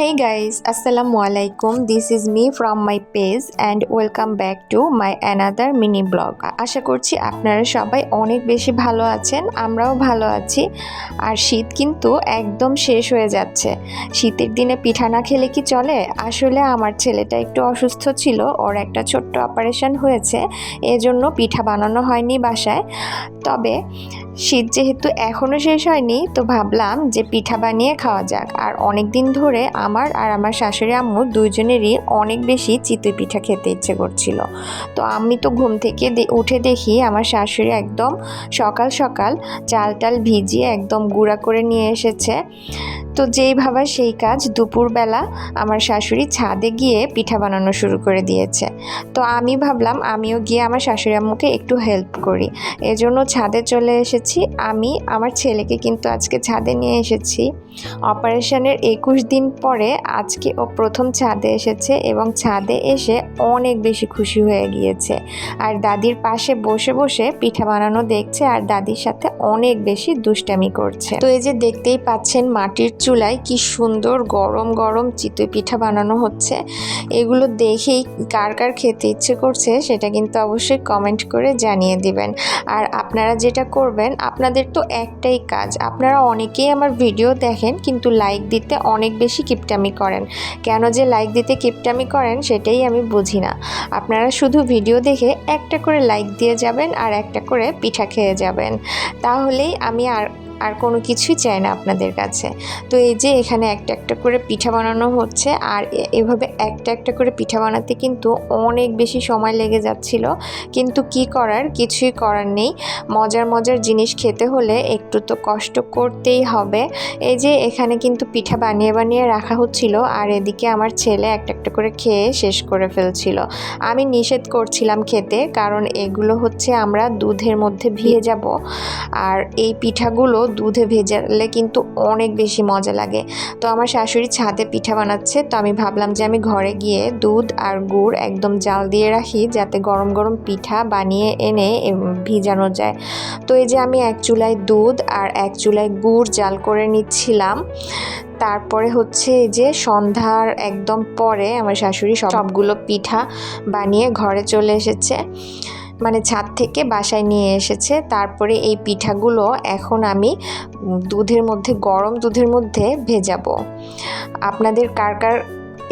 Hey guys, Assalamualaikum. This is me from my page and welcome back to my another mini blog. আশা করছি আপনারা সবাই অনেক বেশি ভালো আছেন, আমরাও ভালো আছি। আর শীত কিন্তু একদম শেষ হয়ে যাচ্ছে। শীতের দিনে পিঠা না খেলে কি চলে? আসলে আমার ছেলেটা একটু অসুস্থ ছিল, ওর একটা ছোট্ট অপারেশন হয়েছে, এজন্য পিঠা বানানো হয়নি বাসায়। তবে শীত যেহেতু এখনও শেষ হয়নি, তো ভাবলাম যে পিঠা বানিয়ে খাওয়া যাক। আর অনেক দিন ধরে আমার আর আমার শাশুড়ি আম্মু দুইজনেরই অনেক বেশি চিতই পিঠা খেতে ইচ্ছে করছিল। তো আমি তো ঘুম থেকে উঠে দেখি আমার শাশুড়ি একদম সকাল সকাল চাল টাল ভিজিয়ে একদম গুঁড়া করে নিয়ে এসেছে। তো যেই ভাবা সেই কাজ, দুপুরবেলা আমার শাশুড়ি ছাদে গিয়ে পিঠা বানানো শুরু করে দিয়েছে। তো আমি ভাবলাম আমিও গিয়ে আমার শাশুড়ি আম্মুকে একটু হেল্প করি, এজন্য ছাদে চলে এসেছি। আমি আমার ছেলেকে কিন্তু আজকে ছাদে নিয়ে এসেছি। অপারেশনের 21 দিন পরে আজকে ও প্রথম ছাদে এসেছে এবং ছাদে এসে অনেক বেশি খুশি হয়ে গিয়েছে। আর দাদির পাশে বসে বসে পিঠা বানানো দেখছে আর দাদির সাথে অনেক বেশি দুষ্টামি করছে। তো এই যে দেখতেই পাচ্ছেন মাটির চুলায় কি সুন্দর গরম গরম চিতই পিঠা বানানো হচ্ছে। এগুলো দেখেই কার কার খেতে ইচ্ছে করছে সেটা কিন্তু অবশ্যই কমেন্ট করে জানিয়ে দিবেন। আর আপনারা যেটা করবেন, আপনাদের তো একটাই কাজ, আপনারা অনেকেই আমার ভিডিও দেখেন কিন্তু লাইক দিতে অনেক বেশি কিপটামি করেন। কেন যে লাইক দিতে কিপটামি করেন সেটাই আমি বুঝি না। আপনারা শুধু ভিডিও দেখে একটা করে লাইক দিয়ে যাবেন আর একটা করে পিঠা খেয়ে যাবেন, তাহলেই আমি আর কোনো কিছুই চাই না আপনাদের কাছে। তো এই যে এখানে একটা একটা করে পিঠা বানানো হচ্ছে, আর এভাবে একটা একটা করে পিঠা বানাতে কিন্তু অনেক বেশি সময় লেগে যাচ্ছিল, কিন্তু কি করার, কিছুই করার নেই। মজার মজার জিনিস খেতে হলে একটু তো কষ্ট করতেই হবে। এই যে এখানে কিন্তু পিঠা বানিয়ে বানিয়ে রাখা হচ্ছিল, আর এদিকে আমার ছেলে একটা একটা করে খেয়ে শেষ করে ফেলছিল। আমি নিষেধ করছিলাম খেতে, কারণ এগুলো হচ্ছে আমরা দুধের মধ্যে ভেজাবো, আর এই পিঠাগুলো দুধে ভেজালে কিন্তু অনেক বেশি মজা লাগে। তো আমার শাশুড়ি ছাদে পিঠা বানাচ্ছে, তো আমি ভাবলাম যে আমি ঘরে গিয়ে দুধ আর গুড় একদম জাল দিয়ে রাখি, যাতে গরম গরম পিঠা বানিয়ে এনে ভিজানো যায়। তো এই যে আমি এক চুলায় দুধ আর এক চুলায় গুড় জাল করে নিচ্ছিলাম। তারপরে হচ্ছে এই যে সন্ধ্যার একদম পরে আমার শাশুড়ি সবগুলো পিঠা বানিয়ে ঘরে চলে এসেছে, মানে ছাদ থেকে বাসায় নিয়ে এসেছে। তারপরে এই পিঠাগুলো এখন আমি গরম দুধের মধ্যে ভেজাবো। আপনাদের কার কার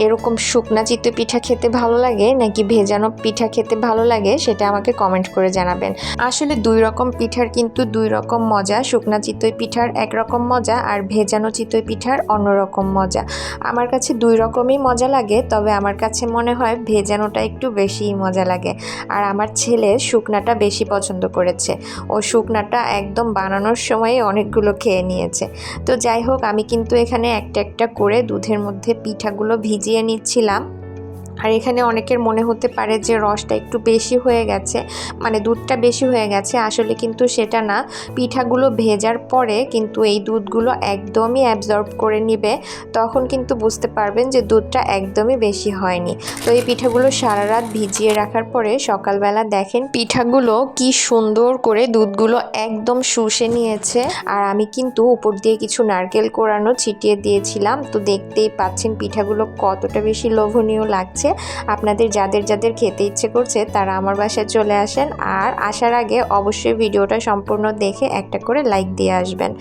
এরকম শুকনা চিতই পিঠা খেতে ভালো লাগে নাকি ভেজানো পিঠা খেতে ভালো লাগে সেটা আমাকে কমেন্ট করে জানাবেন। আসলে দুই রকম পিঠার কিন্তু দুই রকম মজা। শুকনা চিতই পিঠার একরকম মজা আর ভেজানো চিতই পিঠার অন্যরকম মজা। আমার কাছে দুই রকমই মজা লাগে, তবে আমার কাছে মনে হয় ভেজানোটা একটু বেশিই মজা লাগে। আর আমার ছেলে শুকনাটা বেশি পছন্দ করেছে, ও শুকনাটা একদম বানানোর সময় অনেকগুলো খেয়ে নিয়েছে। তো যাই হোক, আমি কিন্তু এখানে একটা একটা করে দুধের মধ্যে পিঠাগুলো ভিজিয়ে নিচ্ছিলাম। আর এখানে অনেকের মনে হতে পারে যে রসটা একটু বেশি হয়ে গেছে, মানে দুধটা বেশি হয়ে গেছে। আসলে কিন্তু সেটা না, পিঠাগুলো ভেজার পরে কিন্তু এই দুধগুলো একদমই অ্যাবজর্ব করে নিবে, তখন কিন্তু বুঝতে পারবেন যে দুধটা একদমই বেশি হয়নি। তো এই পিঠাগুলো সারা রাত ভিজিয়ে রাখার পরে সকালবেলা দেখেন পিঠাগুলো কি সুন্দর করে দুধগুলো একদম শুষে নিয়েছে। আর আমি কিন্তু উপর দিয়ে কিছু নারকেল কোড়ানো ছিটিয়ে দিয়েছিলাম। তো দেখতেই পাচ্ছেন পিঠাগুলো কতটা বেশি লোভনীয় লাগছে। আপনাদের যাদের যাদের খেতে ইচ্ছে করছে তারা আমার বাসায় চলে আসেন, আর আসার আগে অবশ্যই ভিডিওটা সম্পূর্ণ দেখে একটা করে লাইক দিয়ে আসবেন।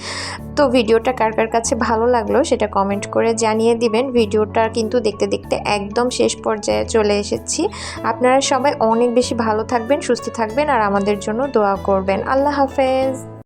তো ভিডিওটা কার কার কাছে ভালো লাগলো সেটা কমেন্ট করে জানিয়ে দিবেন। ভিডিওটা কিন্তু দেখতে দেখতে একদম শেষ পর্যায়ে চলে এসেছি। আপনারা সবাই অনেক বেশি ভালো থাকবেন, সুস্থ থাকবেন, আর আমাদের জন্য দোয়া করবেন। আল্লাহ হাফেজ।